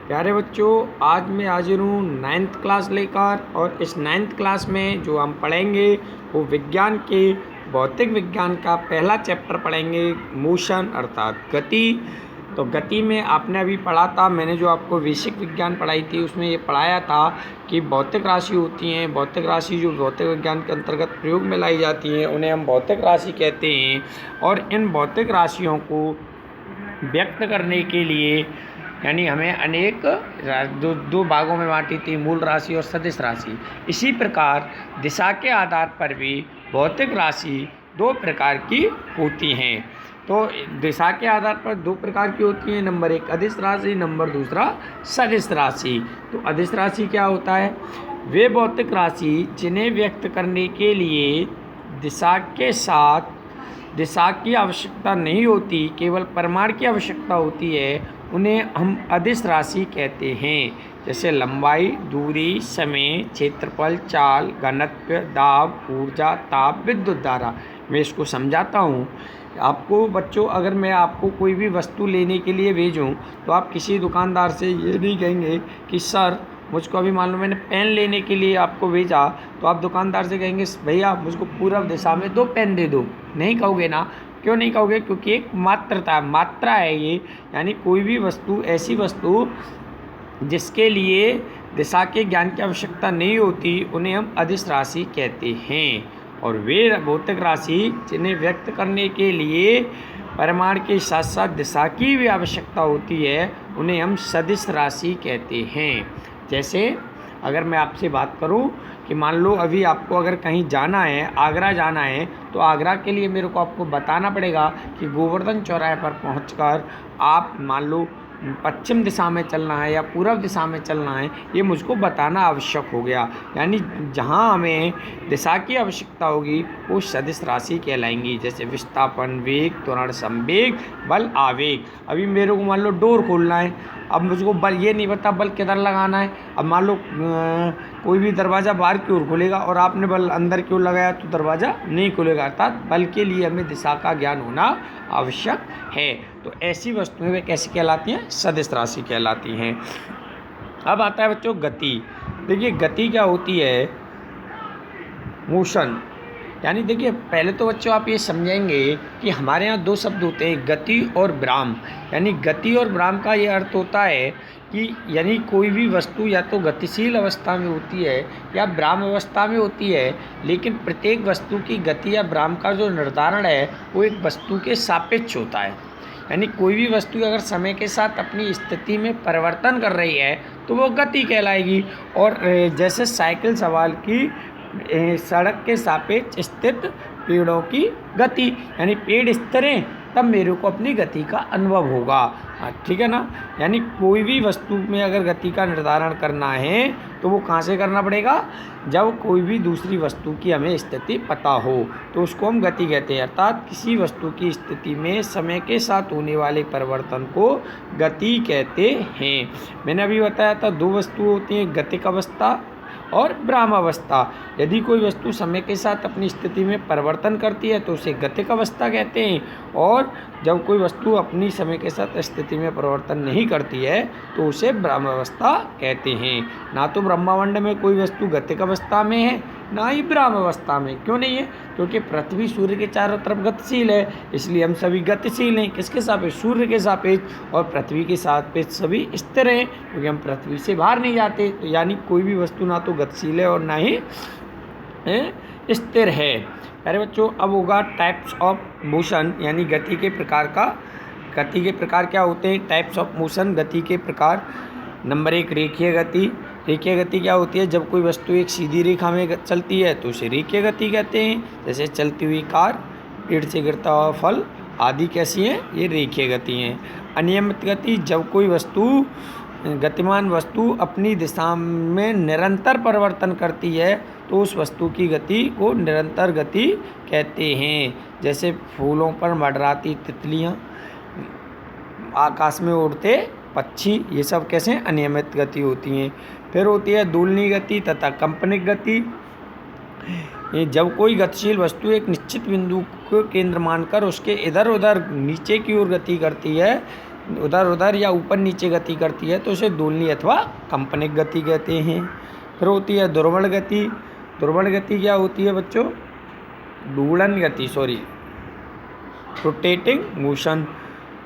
प्यारे बच्चों, आज मैं हाजिर हूँ 9th क्लास लेकर। और इस 9th क्लास में जो हम पढ़ेंगे वो विज्ञान के भौतिक विज्ञान का पहला चैप्टर पढ़ेंगे, मोशन अर्थात गति। तो गति में आपने अभी पढ़ा था, मैंने जो आपको बेसिक विज्ञान पढ़ाई थी उसमें ये पढ़ाया था कि भौतिक राशि होती हैं। भौतिक राशि जो भौतिक विज्ञान के अंतर्गत प्रयोग में लाई जाती हैं उन्हें हम भौतिक राशि कहते हैं। और इन भौतिक राशियों को व्यक्त करने के लिए यानी हमें अनेक दो भागों में बांटी थी, मूल राशि और सदिश राशि। इसी प्रकार दिशा के आधार पर भी भौतिक राशि दो प्रकार की होती हैं। तो दिशा के आधार पर दो प्रकार की होती हैं, नंबर एक अदिश राशि, नंबर दूसरा सदिश राशि। तो अदिश राशि क्या होता है? वे भौतिक राशि जिन्हें व्यक्त करने के लिए दिशा के साथ दिशा की आवश्यकता नहीं होती, केवल परिमाण की आवश्यकता होती है, उन्हें हम अदिश राशि कहते हैं। जैसे लंबाई, दूरी, समय, क्षेत्रफल, चाल, घनत्व, दाब, ऊर्जा, ताप, विद्युत धारा। मैं इसको समझाता हूँ आपको बच्चों। अगर मैं आपको कोई भी वस्तु लेने के लिए भेजूँ तो आप किसी दुकानदार से ये नहीं कहेंगे कि सर मुझको अभी मान लो मैंने पेन लेने के लिए आपको भेजा, तो आप दुकानदार से कहेंगे भैया मुझको पूर्व दिशा में 2 पेन दे दो। नहीं कहोगे ना। क्यों नहीं कहोगे? क्योंकि एक मात्रा है ये। यानी कोई भी वस्तु, ऐसी वस्तु जिसके लिए दिशा के ज्ञान की आवश्यकता नहीं होती, उन्हें हम अदिश राशि कहते हैं। और वे भौतिक राशि जिन्हें व्यक्त करने के लिए परिमाण के साथ साथ दिशा की भी आवश्यकता होती है, उन्हें हम सदिश राशि कहते हैं। जैसे अगर मैं आपसे बात करूं कि मान लो अभी आपको अगर कहीं जाना है, आगरा जाना है, तो आगरा के लिए मेरे को आपको बताना पड़ेगा कि गोवर्धन चौराहे पर पहुंचकर आप मान लो पश्चिम दिशा में चलना है या पूर्व दिशा में चलना है, ये मुझको बताना आवश्यक हो गया। यानी जहाँ हमें दिशा की आवश्यकता होगी वो सदिश राशि कहलाएंगी। जैसे विस्थापन, वेग, त्वरण, संवेग, बल, आवेग। अभी मेरे को मान लो डोर खोलना है, अब मुझको बल ये नहीं पता बल किधर लगाना है। अब मान लो कोई भी दरवाज़ा बाहर की ओर खुलेगा और आपने बल अंदर की ओर लगाया तो दरवाज़ा नहीं खुलेगा। अर्थात बल के लिए हमें दिशा का ज्ञान होना आवश्यक है। तो ऐसी वस्तुएं वे कैसी कहलाती हैं? सदिश राशि कहलाती हैं। अब आता है बच्चों गति। देखिए गति क्या होती है? मोशन। यानी देखिए पहले तो बच्चों आप ये समझेंगे कि हमारे यहाँ 2 शब्द होते हैं, गति और विराम। यानी गति और विराम का ये अर्थ होता है कि यानी कोई भी वस्तु या तो गतिशील अवस्था में होती है या विराम अवस्था में होती है, लेकिन प्रत्येक वस्तु की गति या विराम का जो निर्धारण है वो एक वस्तु के सापेक्ष होता है। यानी कोई भी वस्तु अगर समय के साथ अपनी स्थिति में परिवर्तन कर रही है तो वो गति कहलाएगी। और जैसे साइकिल सवाल की सड़क के सापेक्ष स्थित पेड़ों की गति, यानी पेड़ स्थिर हैं तब मेरे को अपनी गति का अनुभव होगा। ठीक है ना। यानी कोई भी वस्तु में अगर गति का निर्धारण करना है तो वो कहाँ से करना पड़ेगा? जब कोई भी दूसरी वस्तु की हमें स्थिति पता हो तो उसको हम गति कहते हैं। अर्थात किसी वस्तु की स्थिति में समय के साथ होने वाले परिवर्तन को गति कहते हैं। मैंने अभी बताया था 2 वस्तु होती हैं, गतिक अवस्था और विराम अवस्था। यदि कोई वस्तु समय के साथ अपनी स्थिति में परिवर्तन करती है तो उसे गतिक अवस्था कहते हैं, और जब कोई वस्तु अपनी समय के साथ स्थिति में परिवर्तन नहीं करती है तो उसे विराम अवस्था कहते हैं। ना तो ब्रह्मांड में कोई वस्तु गतिक अवस्था में है ना ही विराम अवस्था में। क्यों नहीं है? क्योंकि पृथ्वी सूर्य के चारों तरफ गतिशील है, इसलिए हम सभी गतिशील हैं। किसके सापेक्ष? सूर्य के सापेक्ष। और पृथ्वी के सापेक्ष सभी स्थिर हैं क्योंकि हम पृथ्वी से बाहर नहीं जाते। तो यानी कोई भी वस्तु ना तो गतिशील है और ना ही स्थिर है। अरे बच्चों अब होगा टाइप्स ऑफ मोशन, यानी गति के प्रकार क्या होते हैं? टाइप्स ऑफ मोशन, गति के प्रकार। नंबर 1 रेखीय गति। रेखीय गति क्या होती है? जब कोई वस्तु एक सीधी रेखा में चलती है तो उसे रेखीय गति कहते हैं। जैसे चलती हुई कार, पेड़ से गिरता हुआ फल आदि कैसी हैं? ये रेखीय गति हैं। अनियमित गति, जब कोई गतिमान वस्तु अपनी दिशा में निरंतर परिवर्तन करती है तो उस वस्तु की गति को निरंतर गति कहते हैं। जैसे फूलों पर मंडराती तितलियाँ, आकाश में उड़ते पक्षी, ये सब कैसे अनियमित गति होती हैं। फिर होती है दोलनीय गति तथा कंपनिक गति। जब कोई गतिशील वस्तु एक निश्चित बिंदु को केंद्र मानकर उसके इधर उधर नीचे की ओर गति करती है उधर उधर या ऊपर नीचे गति करती है तो उसे दोलनीय अथवा कंपनिक गति कहते हैं। फिर होती है ध्रुवण गति। ध्रुवण गति क्या होती है बच्चों? घूर्णन गति, सॉरी, रोटेटिंग मोशन।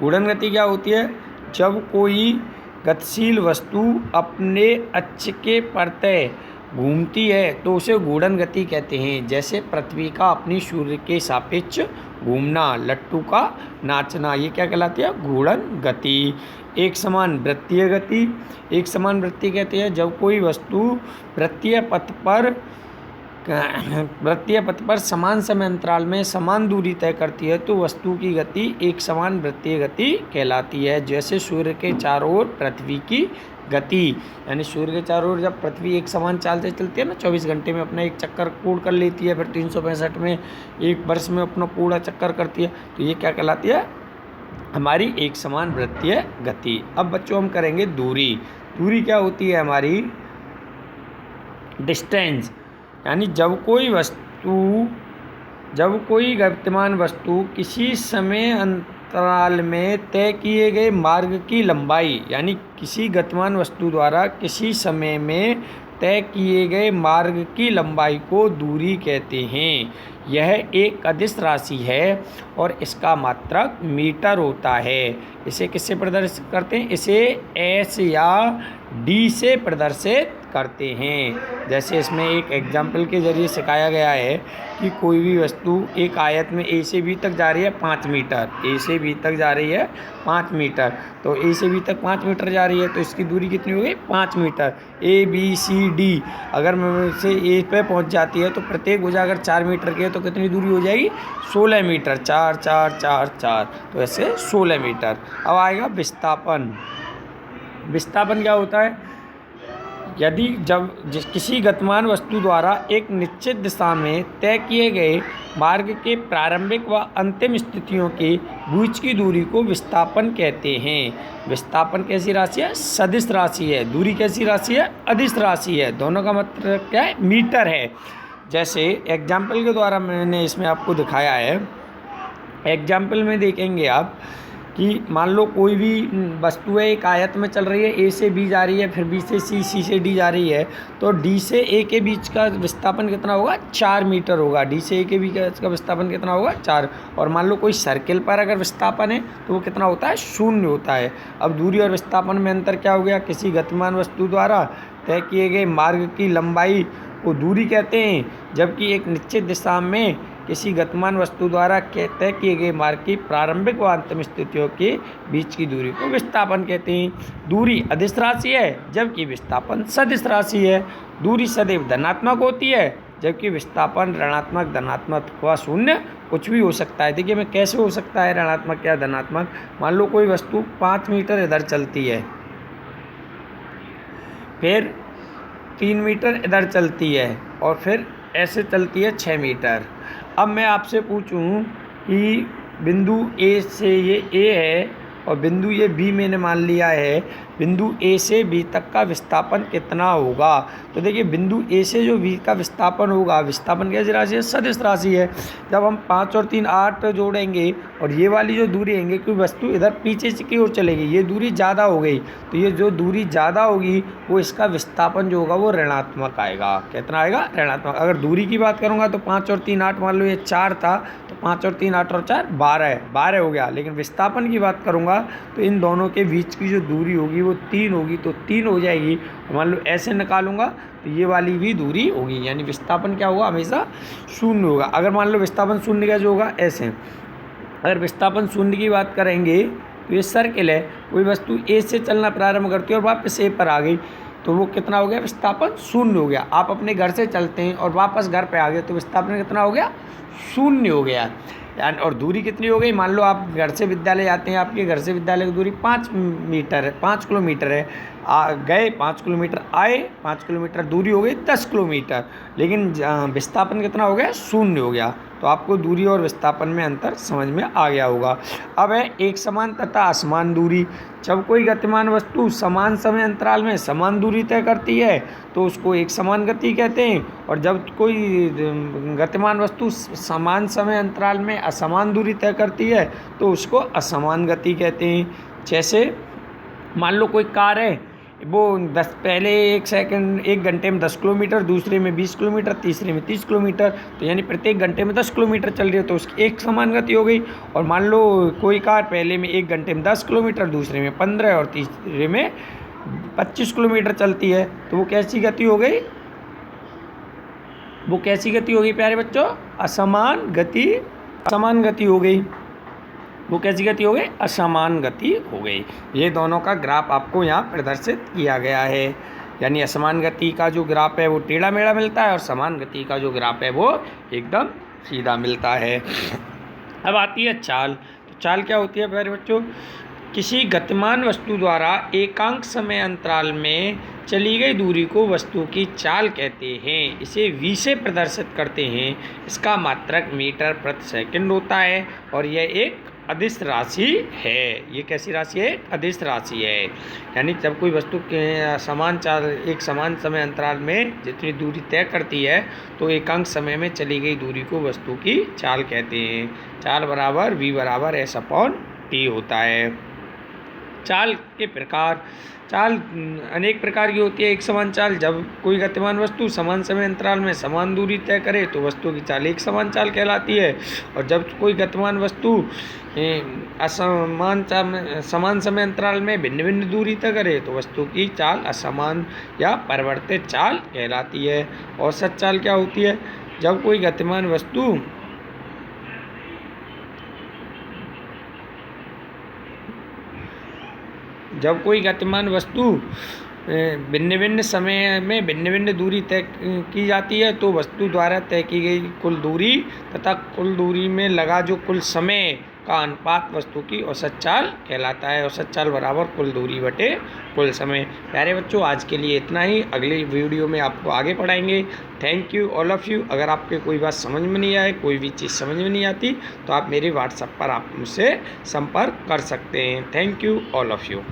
घूर्णन गति क्या होती है? जब कोई गतिशील वस्तु अपने अक्ष के प्रत्यय घूमती है तो उसे घूर्णन गति कहते हैं। जैसे पृथ्वी का अपनी सूर्य के सापेक्ष घूमना, लट्टू का नाचना, ये क्या कहलाती है? घूर्णन गति। एक समान वृत्तीय गति। एक समान वृत्तीय कहते हैं जब कोई वस्तु वृत्तीय पथ पर समान समय अंतराल में समान दूरी तय करती है तो वस्तु की गति एक समान वृत्तीय गति कहलाती है। जैसे सूर्य के चारों ओर पृथ्वी की गति, यानी सूर्य के चारों ओर जब पृथ्वी एक समान चाल से चलती है ना, 24 घंटे में अपना एक चक्कर पूर्ण कर लेती है, फिर 365 में एक वर्ष में अपना पूरा चक्कर करती है, तो ये क्या कहलाती है? हमारी एक समान वृत्तीय गति। अब बच्चों हम करेंगे दूरी। दूरी क्या होती है हमारी? डिस्टेंस, यानी जब कोई गतिमान वस्तु किसी समय अंतराल में तय किए गए मार्ग की लंबाई, यानी किसी गतिमान वस्तु द्वारा किसी समय में तय किए गए मार्ग की लंबाई को दूरी कहते हैं। यह एक अदिश राशि है और इसका मात्रक मीटर होता है। इसे किससे प्रदर्शित करते हैं? इसे एस या डी से प्रदर्शित करते हैं। जैसे इसमें एक एग्जाम्पल के जरिए सिखाया गया है कि कोई भी वस्तु एक आयत में ए से बी तक जा रही है 5 मीटर, ए से बी तक जा रही है 5 मीटर, तो ए से बी तक 5 मीटर जा रही है तो इसकी दूरी कितनी होगी? 5 metre. A B C D अगर से ए पे पहुंच जाती है तो प्रत्येक भुजा अगर 4 मीटर की है तो कितनी दूरी हो जाएगी? 16 मीटर। 4 4 4 4, तो ऐसे 16 मीटर। अब आएगा विस्थापन। विस्थापन क्या होता है? यदि किसी गतिमान वस्तु द्वारा एक निश्चित दिशा में तय किए गए मार्ग के प्रारंभिक व अंतिम स्थितियों के बीच की दूरी को विस्थापन कहते हैं। विस्थापन कैसी राशि है? सदिश राशि है। दूरी कैसी राशि है? अदिश राशि है। दोनों का मतलब क्या है? मीटर है। जैसे एग्जाम्पल के द्वारा मैंने इसमें आपको दिखाया है। एग्जाम्पल में देखेंगे आप कि मान लो कोई भी वस्तु है एक आयत में चल रही है, ए से बी जा रही है, फिर बी से सी, सी से डी जा रही है, तो डी से ए के बीच का विस्थापन कितना होगा? 4 मीटर होगा। डी से ए के बीच का विस्थापन कितना होगा? 4। और मान लो कोई सर्किल पर अगर विस्थापन है तो वो कितना होता है? 0 होता है। अब दूरी और विस्थापन में अंतर क्या हो गया? किसी गतिमान वस्तु द्वारा तय किए गए मार्ग की लंबाई को दूरी कहते हैं, जबकि एक निश्चित दिशा में किसी गतिमान वस्तु द्वारा तय किए गए मार्ग की प्रारंभिक व अंतिम स्थितियों के बीच की दूरी को विस्थापन कहते हैं। दूरी अदिश राशि है जबकि विस्थापन सदिश राशि है। दूरी सदैव धनात्मक होती है जबकि विस्थापन ऋणात्मक, धनात्मक व शून्य कुछ भी हो सकता है। देखिए मैं कैसे हो सकता है ऋणात्मक या धनात्मक? मान लो कोई वस्तु 5 मीटर इधर चलती है, फिर 3 मीटर इधर चलती है और फिर ऐसे चलती है 6 मीटर। अब मैं आपसे पूछूं कि बिंदु ए से ये ए है और बिंदु ये बी मैंने मान लिया है, बिंदु ए से बी तक का विस्थापन कितना होगा? तो देखिए बिंदु ए से जो बी का विस्थापन होगा, विस्थापन कैसी राशि है? सदिश राशि है। जब हम 5 और 3 8 जोड़ेंगे और ये वाली जो दूरी है, कोई वस्तु इधर पीछे की ओर चलेगी, ये दूरी ज़्यादा हो गई, तो ये जो दूरी ज़्यादा होगी वो इसका विस्थापन जो होगा वो ऋणात्मक आएगा। कितना आएगा? ऋणात्मक। अगर दूरी की बात करूँगा तो 5 और 3 8, मान लो ये 4 था तो 5 और 3 8 और 4 12 हो गया। लेकिन विस्थापन की बात करूँगा तो इन दोनों के बीच की जो दूरी होगी वो 3 होगी, तो 3 हो जाएगी। मान लो ऐसे निकालूंगा तो ये वाली भी दूरी होगी, यानी विस्थापन क्या होगा? हमेशा 0 होगा। अगर मान लो विस्थापन 0 का जो होगा ऐसे, अगर विस्थापन 0 की बात करेंगे तो ये सर्किल है, कोई वस्तु ए से चलना प्रारंभ करती है और वापस ए पर आ गई तो वो कितना हो गया? विस्थापन 0 हो गया। आप अपने घर से चलते हैं और वापस घर पे आ गए तो विस्थापन कितना हो गया? 0 हो गया। यानी और दूरी कितनी हो गई? मान लो आप घर से विद्यालय जाते हैं, आपके घर से विद्यालय की दूरी 5 मीटर है, 5 किलोमीटर है। गए 5 किलोमीटर, आए 5 किलोमीटर, दूरी हो गई 10 किलोमीटर, लेकिन विस्थापन कितना हो गया? 0 हो गया। तो आपको दूरी और विस्थापन में अंतर समझ में आ गया होगा। अब है एक समान तथा असमान दूरी। जब कोई गतिमान वस्तु समान समय अंतराल में समान दूरी तय करती है तो उसको एक समान गति कहते हैं, और जब कोई गतिमान वस्तु समान समय अंतराल में असमान दूरी तय करती है तो उसको असमान गति कहते हैं। जैसे मान लो कोई कार है, वो पहले 1 घंटे में 10 किलोमीटर, दूसरे में 20 किलोमीटर, तीसरे में 30 किलोमीटर, तो यानी प्रत्येक घंटे में 10 किलोमीटर चल रही है, तो उसकी एक समान गति हो गई। और मान लो कोई कार पहले में 1 घंटे में 10 किलोमीटर, दूसरे में 15 और तीसरे में 25 किलोमीटर चलती है, तो वो कैसी गति हो गई? वो कैसी गति हो गई प्यारे बच्चों? असमान गति हो गई। वो कैसी गति हो गई? असमान गति हो गई। ये दोनों का ग्राफ आपको यहाँ प्रदर्शित किया गया है। यानी असमान गति का जो ग्राफ है वो टेढ़ा मेढ़ा मिलता है और समान गति का जो ग्राफ है वो एकदम सीधा मिलता है। अब आती है चाल। तो चाल क्या होती है प्यारे बच्चों? किसी गतिमान वस्तु द्वारा एकांक समय अंतराल में चली गई दूरी को वस्तु की चाल कहते हैं। इसे v से प्रदर्शित करते हैं। इसका मात्रक मीटर प्रति सेकंड होता है और यह एक अदिश राशि है। ये कैसी राशि है? अदिश राशि है। यानी जब कोई वस्तु के एक समान समय अंतराल में जितनी दूरी तय करती है तो एकांक समय में चली गई दूरी को वस्तु की चाल कहते हैं। चाल बराबर v बराबर s/t होता है। चाल के प्रकार। चाल अनेक प्रकार की होती है। एक समान चाल, जब कोई गतिमान वस्तु समान समय अंतराल में समान दूरी तय करे तो वस्तु की चाल एक समान चाल कहलाती है। और जब कोई गतिमान वस्तु समान समय अंतराल में भिन्न भिन्न दूरी तय करे तो वस्तु की चाल असमान या परिवर्तित चाल कहलाती है। औसत चाल क्या होती है? जब कोई गतिमान वस्तु भिन्न भिन्न समय में भिन्न भिन्न दूरी तय की जाती है तो वस्तु द्वारा तय की गई कुल दूरी तथा कुल दूरी में लगा जो कुल समय का अनुपात वस्तु की औसत चाल कहलाता है। औसत चाल बराबर कुल दूरी बटे कुल समय। प्यारे बच्चों, आज के लिए इतना ही। अगली वीडियो में आपको आगे पढ़ाएंगे। Thank you all of you. अगर आपके कोई बात समझ में नहीं आए, कोई भी चीज़ समझ में नहीं आती तो आप मेरे व्हाट्सएप पर आप मुझसे संपर्क कर सकते हैं। Thank you all of you.